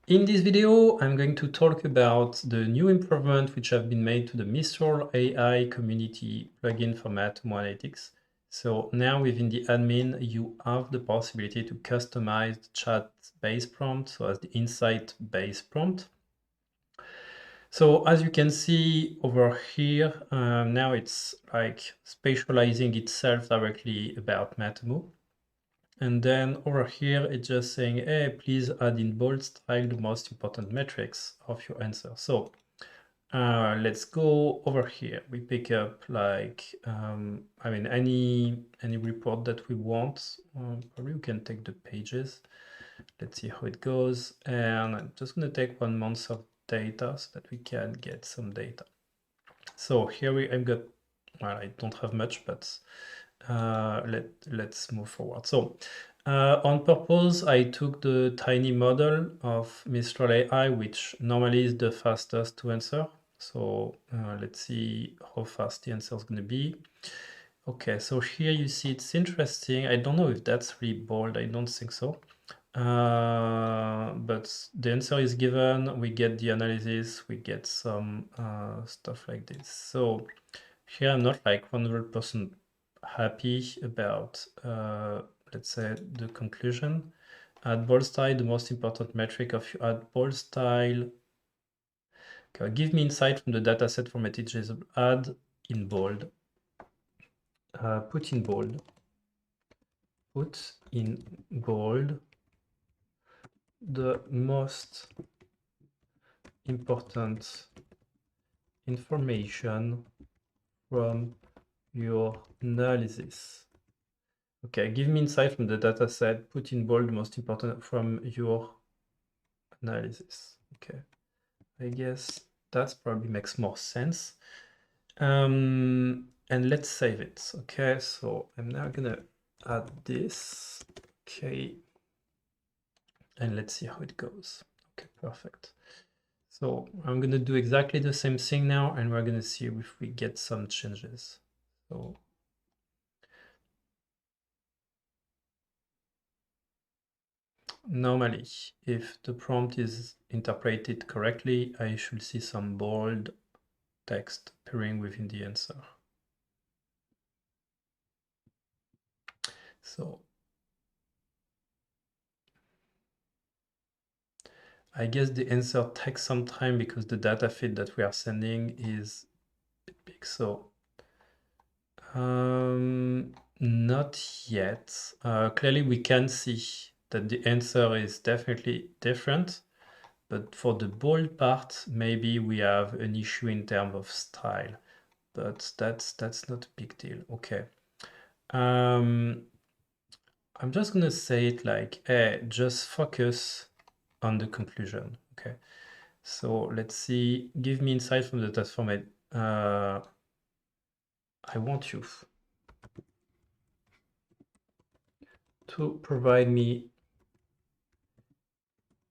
In this video, I'm going to talk about the new improvement which have been made to the Mistral AI community plugin for Matomo Analytics. So now within the admin, you have the possibility to customize the chat base prompt, so as the insight base prompt. So as you can see over here, now it's like spatializing itself directly about Matomo. And then over here, it's just saying, hey, please add in bold style the most important metrics of your answer. So let's go over here. We pick up like, I mean, any report that we want. Probably we can take the pages. Let's see how it goes. And I'm just going to take 1 month of data so that we can get some data. So here I've got, well, I don't have much, but let's move forward. So on purpose, I took the tiny model of Mistral AI, which normally is the fastest to answer. So let's see how fast the answer is going to be. Okay, so here you see it's interesting. I don't know if that's really bold. I don't think so. But the answer is given. We get the analysis. We get some stuff like this. So here I'm not like 100% happy about, let's say, the conclusion. Add bold style, the most important metric of you add bold style. Okay, give me insight from the dataset formatted JSON. Add in bold. Put in bold. Put in bold the most important information from your analysis. Okay, give me insight from the data set, put in bold most important from your analysis. Okay, I guess that probably makes more sense. And let's save it. Okay, so I'm now gonna add this. Okay, and let's see how it goes. Okay, perfect. So I'm gonna do exactly the same thing now, and we're gonna see if we get some changes. So normally, if the prompt is interpreted correctly, I should see some bold text appearing within the answer. So I guess the answer takes some time because the data feed that we are sending is big. So not yet. Clearly we can see that the answer is definitely different. But for the bold part, maybe we have an issue in terms of style, but that's not a big deal. Okay. I'm just gonna say it like, hey, just focus on the conclusion. Okay. So let's see. Give me insight from the task format. I want you to provide me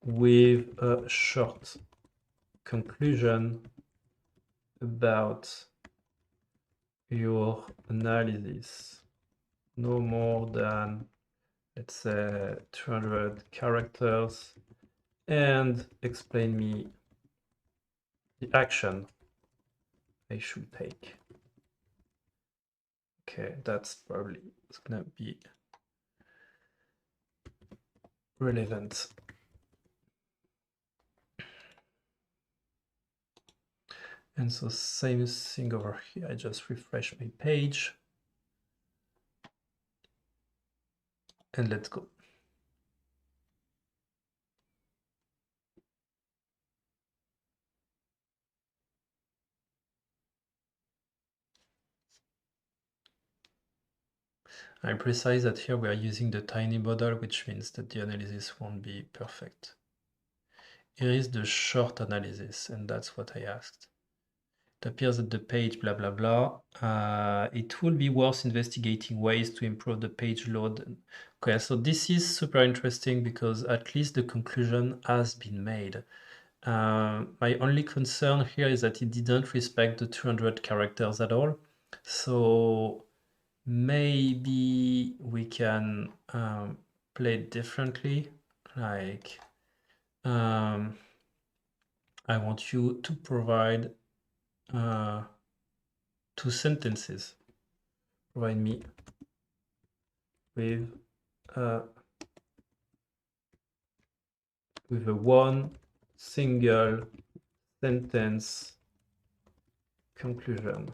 with a short conclusion about your analysis. No more than, let's say, 200 characters, and explain me the action I should take. Okay, that's probably gonna be relevant. And so same thing over here. I just refresh my page and let's go. I precise that here we are using the tiny model, which means that the analysis won't be perfect. Here is the short analysis, and that's what I asked. It appears that the page, blah, blah, blah. It will be worth investigating ways to improve the page load. Okay, so this is super interesting because at least the conclusion has been made. My only concern here is that it didn't respect the 200 characters at all. So maybe we can play it differently. Like, I want you to provide 2 sentences. Provide me with a one single sentence conclusion.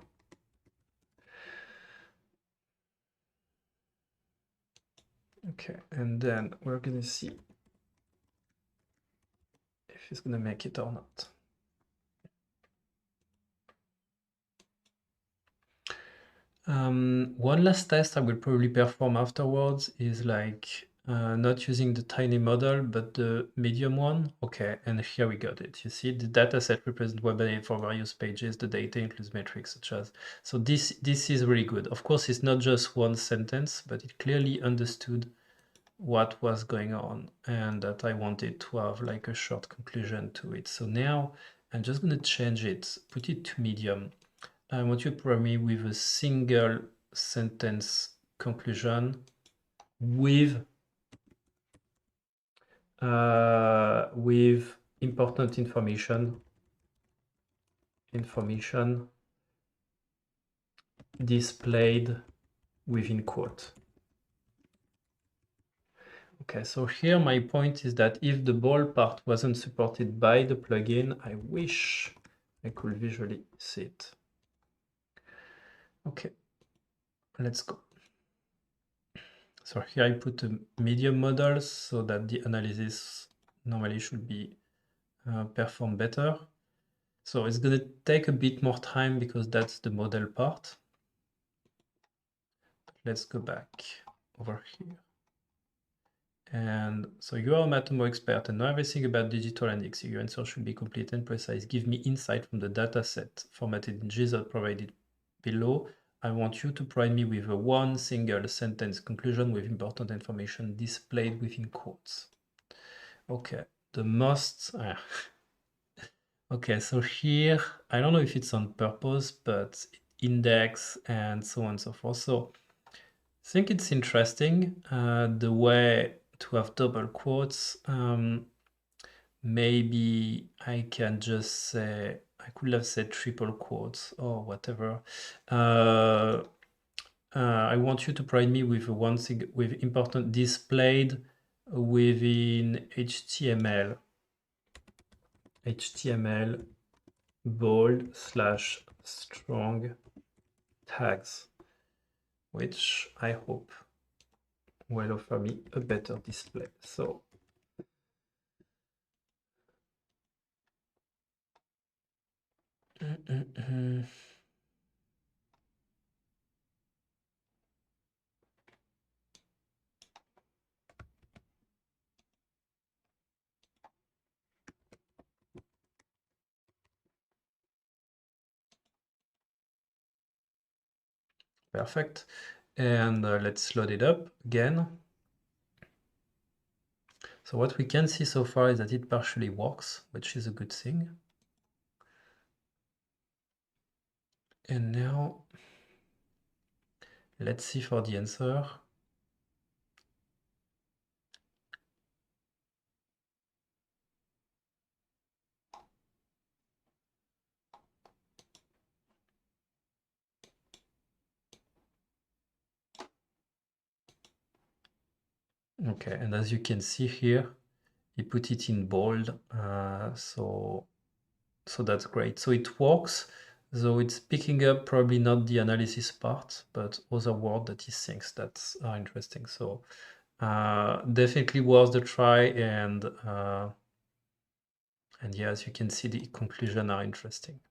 Okay, and then we're gonna see if it's gonna make it or not. One last test I will probably perform afterwards is like not using the tiny model, but the medium one. Okay, and here we got it. You see, the dataset represents web data for various pages. The data includes metrics such as. So this is really good. Of course, it's not just one sentence, but it clearly understood what was going on and that I wanted to have like a short conclusion to it. So now I'm just going to change it, put it to medium. I want you to provide me with a single sentence conclusion with important information displayed within quote. Okay, so here my point is that if the ball part wasn't supported by the plugin, I wish I could visually see it. Okay, let's go. So here I put a medium model so that the analysis normally should be performed better. So it's going to take a bit more time because that's the model part. Let's go back over here. And so you are a Matomo expert and know everything about digital indexing. Your answer should be complete and precise. Give me insight from the dataset formatted in JSON provided below. I want you to provide me with a one single sentence conclusion with important information displayed within quotes. Okay, the most... Okay, so here, I don't know if it's on purpose, but index and so on and so forth. So I think it's interesting the way to have double quotes. Maybe I can just say, I could have said triple quotes or whatever. I want you to provide me with one thing with important displayed within HTML bold / strong tags, which I hope will offer me a better display. So perfect. And let's load it up again. So what we can see so far is that it partially works, which is a good thing. And now let's see for the answer. Okay, and as you can see here, he put it in bold, so that's great. So it works, though it's picking up probably not the analysis part, but other words that he thinks that are interesting. So definitely worth the try, and yeah, as you can see, the conclusions are interesting.